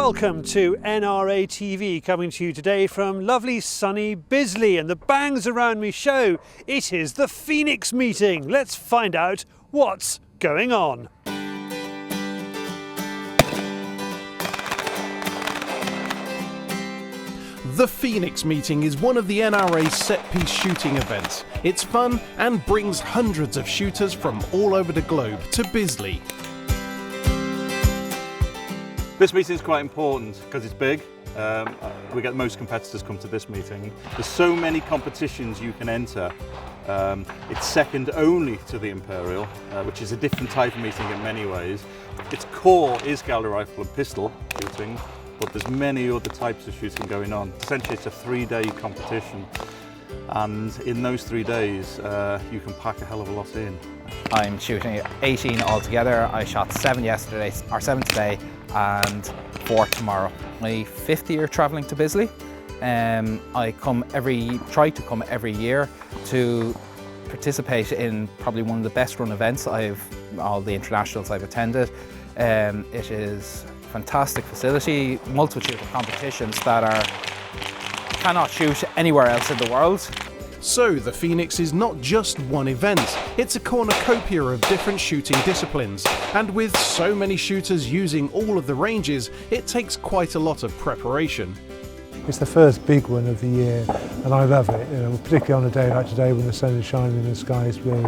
Welcome to NRA TV, coming to you today from lovely sunny Bisley, and the bangs around me show it is the Phoenix meeting. Let's find out what's going on. The Phoenix meeting is one of the NRA's set-piece shooting events. It's fun and brings hundreds of shooters from all over the globe to Bisley. This meeting is quite important because it's big. We get most competitors come to this meeting. There's so many competitions you can enter. It's second only to the Imperial, which is a different type of meeting in many ways. Its core is gallery rifle and pistol shooting, but there's many other types of shooting going on. Essentially, it's a 3-day competition, and in those 3 days, you can pack a hell of a lot in. I'm shooting 18 altogether. I shot 7 yesterday, or 7 today, and 4 tomorrow. My 5th year travelling to Bisley. I try to come every year to participate in probably one of the best run events all the internationals I've attended. It is a fantastic facility, multitude of competitions that cannot shoot anywhere else in the world. So the Phoenix is not just one event, it's a cornucopia of different shooting disciplines. And with so many shooters using all of the ranges, it takes quite a lot of preparation. It's the first big one of the year, and I love it, particularly on a day like today when the sun is shining and the sky is blue.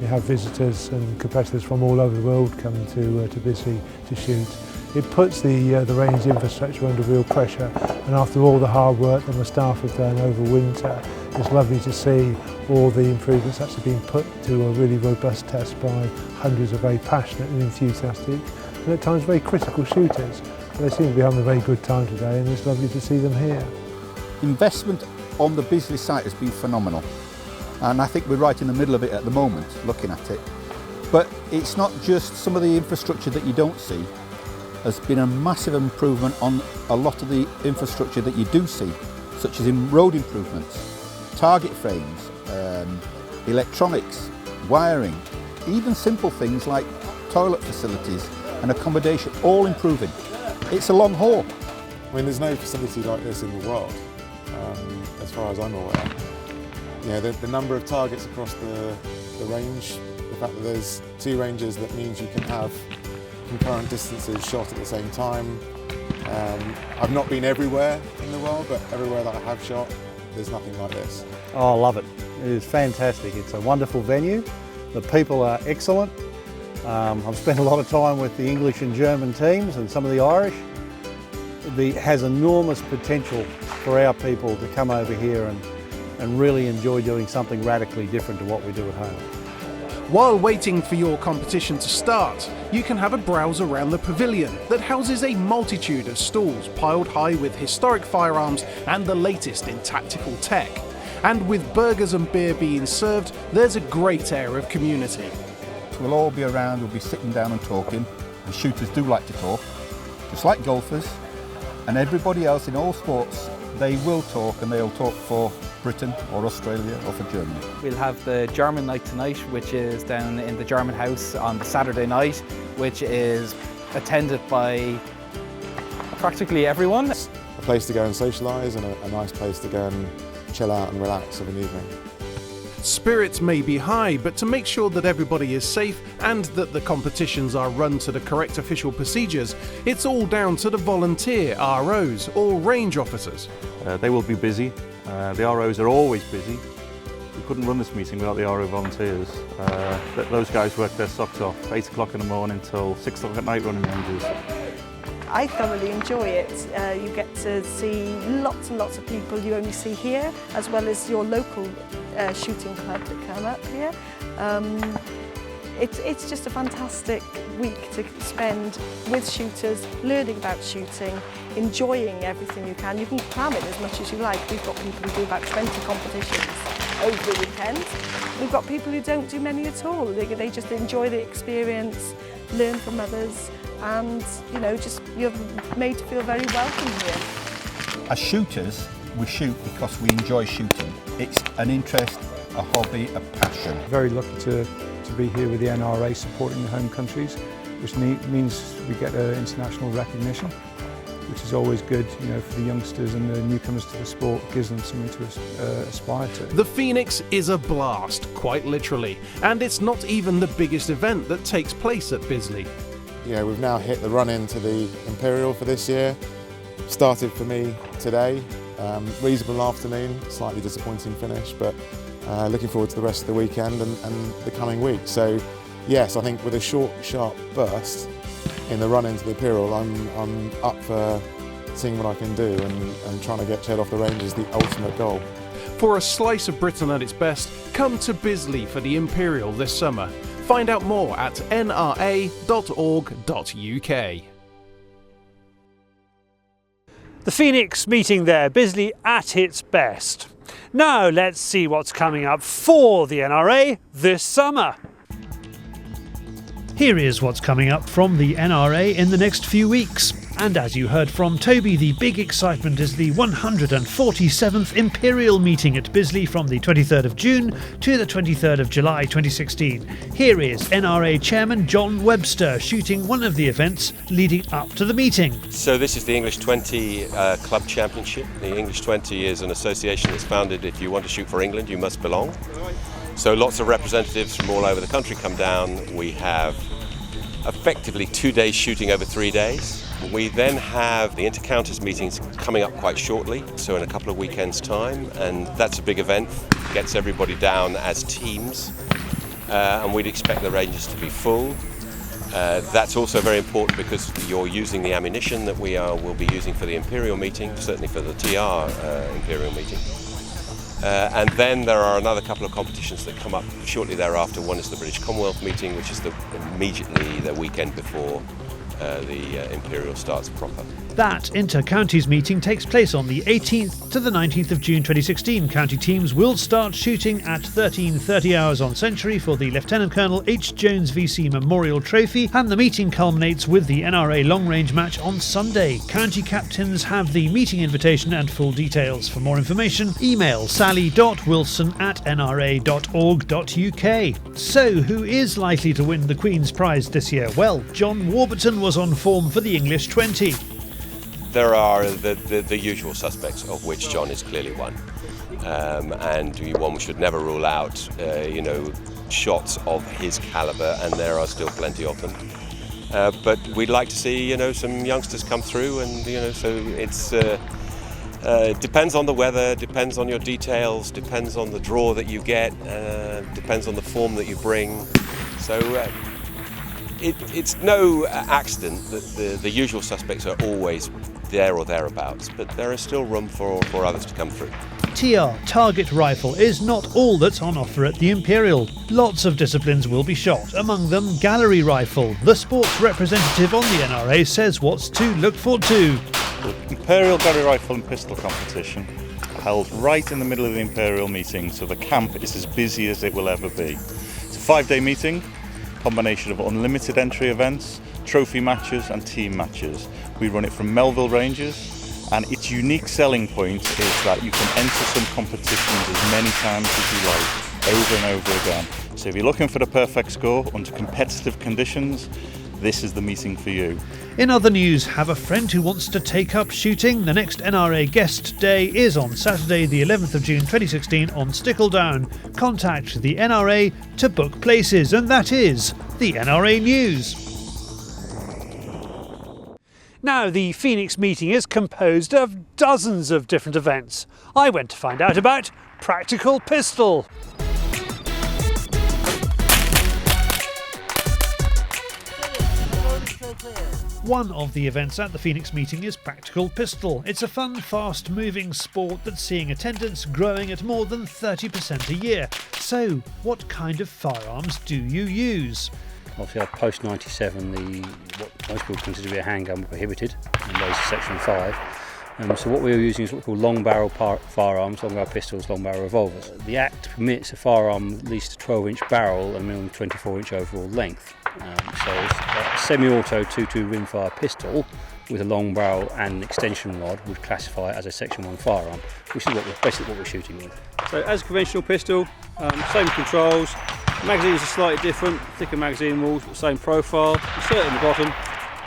We have visitors and competitors from all over the world coming to Bisley to shoot. It puts the range infrastructure under real pressure, and after all the hard work that my staff have done over winter, it's lovely to see all the improvements actually being put to a really robust test by hundreds of very passionate and enthusiastic, and at times very critical shooters. They seem to be having a very good time today, and it's lovely to see them here. Investment on the Bisley site has been phenomenal, and I think we're right in the middle of it at the moment, looking at it. But it's not just some of the infrastructure that you don't see. There's been a massive improvement on a lot of the infrastructure that you do see, such as in road improvements, target frames, electronics, wiring, even simple things like toilet facilities and accommodation, all improving. It's a long haul. I mean, there's no facility like this in the world, as far as I'm aware. You know, the number of targets across the range, the fact that there's 2 ranges, that means you can have concurrent distances shot at the same time. I've not been everywhere in the world, but everywhere that I have shot, there's nothing like this. Oh, I love it. It is fantastic. It's a wonderful venue. The people are excellent. I've spent a lot of time with the English and German teams and some of the Irish. It has enormous potential for our people to come over here and really enjoy doing something radically different to what we do at home. While waiting for your competition to start, you can have a browse around the pavilion that houses a multitude of stalls piled high with historic firearms and the latest in tactical tech. And with burgers and beer being served, there's a great air of community. We'll all be around, we'll be sitting down and talking. The shooters do like to talk, just like golfers, and everybody else in all sports, they will talk, and they'll talk for Britain or Australia or for Germany. We'll have the German night tonight, which is down in the German house on the Saturday night, which is attended by practically everyone. It's a place to go and socialise, and a nice place to go and chill out and relax of an evening. Spirits may be high, but to make sure that everybody is safe and that the competitions are run to the correct official procedures, it's all down to the volunteer ROs, or range officers. They will be busy. The ROs are always busy. We couldn't run this meeting without the RO volunteers. Those guys work their socks off, 8 o'clock in the morning till 6 o'clock at night running ranges. I thoroughly enjoy it. You get to see lots and lots of people you only see here, as well as your local shooting club that come up here. It's just a fantastic week to spend with shooters, learning about shooting, enjoying everything you can. You can cram it as much as you like. We've got people who do about 20 competitions over the weekend. We've got people who don't do many at all. They just enjoy the experience, learn from others, and you're made to feel very welcome here. As shooters, we shoot because we enjoy shooting. It's an interest, a hobby, a passion. Very lucky to be here with the NRA supporting the home countries, which means we get international recognition. which is always good, you know, for the youngsters and the newcomers to the sport. It gives them something to aspire to. The Phoenix is a blast, quite literally, and it's not even the biggest event that takes place at Bisley. Yeah, we've now hit the run into the Imperial for this year. Started for me today. Reasonable afternoon, slightly disappointing finish, but looking forward to the rest of the weekend and the coming week. So yes, I think with a short, sharp burst in the run into the Imperial, I'm up for seeing what I can do and trying to get Ched off the range is the ultimate goal. For a slice of Britain at its best, come to Bisley for the Imperial this summer. Find out more at nra.org.uk. The Phoenix meeting there, Bisley at its best. Now let's see what's coming up for the NRA this summer. Here is what's coming up from the NRA in the next few weeks. And as you heard from Toby, the big excitement is the 147th Imperial meeting at Bisley from the 23rd of June to the 23rd of July 2016. Here is NRA Chairman John Webster shooting one of the events leading up to the meeting. So this is the English 20 Club Championship. The English 20 is an association that's founded, if you want to shoot for England, you must belong. So lots of representatives from all over the country come down. We have effectively 2 days shooting over 3 days. We then have the inter-counters meetings coming up quite shortly, so in a couple of weekends' time, and that's a big event, gets everybody down as teams, and we'd expect the ranges to be full. That's also very important because you're using the ammunition that will be using for the Imperial meeting, certainly for the TR Imperial meeting. And then there are another couple of competitions that come up shortly thereafter. One is the British Commonwealth meeting, which is immediately the weekend before the Imperial starts proper. That inter-counties meeting takes place on the 18th to the 19th of June 2016. County teams will start shooting at 13:30 hours on Century for the Lieutenant Colonel H. Jones VC Memorial Trophy, and the meeting culminates with the NRA long range match on Sunday. County captains have the meeting invitation and full details. For more information, email sally.wilson@nra.org.uk. So, who is likely to win the Queen's Prize this year? Well, John Warburton was on form for the English 20. There are the usual suspects, of which John is clearly one. And one should never rule out, shots of his calibre, and there are still plenty of them. But we'd like to see, some youngsters come through, and so it's depends on the weather, depends on your details, depends on the draw that you get, depends on the form that you bring. So. It's no accident that the usual suspects are always there or thereabouts, but there is still room for others to come through. TR, target rifle, is not all that's on offer at the Imperial. Lots of disciplines will be shot, among them gallery rifle. The sports representative on the NRA says what's to look forward to. The Imperial Gallery Rifle and Pistol competition held right in the middle of the Imperial meeting, so the camp is as busy as it will ever be. It's a 5-day meeting. Combination of unlimited entry events, trophy matches and team matches. We run it from Melville Ranges, and its unique selling point is that you can enter some competitions as many times as you like, over and over again. So if you're looking for the perfect score under competitive conditions, this is the meeting for you. In other news, have a friend who wants to take up shooting? The next NRA guest day is on Saturday the 11th of June 2016 on Stickledown. Contact the NRA to book places, and that is the NRA News. Now, the Phoenix meeting is composed of dozens of different events. I went to find out about Practical Pistol. One of the events at the Phoenix meeting is Practical Pistol. It's a fun, fast-moving sport that's seeing attendance growing at more than 30% a year. So, what kind of firearms do you use? Obviously, post-97, what most people consider to be a handgun were prohibited, and those are Section 5. So what we were using is what we call long barrel firearms, long barrel pistols, long barrel revolvers. The Act permits a firearm at least a 12-inch barrel and a minimum 24-inch overall length. So it's a semi-auto 2.2 rimfire pistol with a long barrel and an extension rod would classify it as a Section 1 firearm, which is basically what we're shooting with. So as a conventional pistol, same controls, magazines are slightly different, thicker magazine walls, but same profile, insert in the bottom,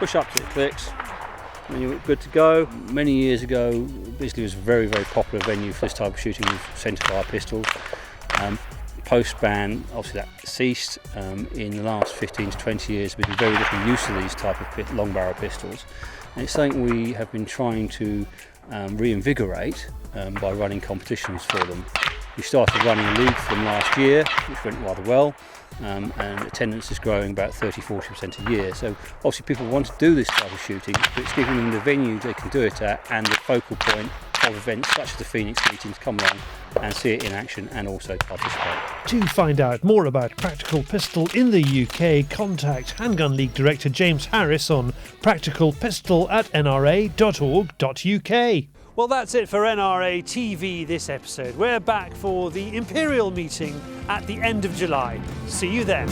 push up till it clicks, and you're good to go. Many years ago, Bisley was a very, very popular venue for this type of shooting with centre-fire pistols. Post-ban, obviously that ceased. In the last 15 to 20 years, there's been very little use of these type of long barrel pistols. And it's something we have been trying to reinvigorate by running competitions for them. We started running a league for them last year, which went rather well, and attendance is growing about 30–40% a year. So obviously people want to do this type of shooting, but it's giving them the venue they can do it at and the focal point of events such as the Phoenix meetings, come along and see it in action and also participate. To find out more about Practical Pistol in the UK, contact Handgun League Director James Harris on practicalpistol@nra.org.uk. Well, that's it for NRA TV this episode. We're back for the Imperial meeting at the end of July. See you then.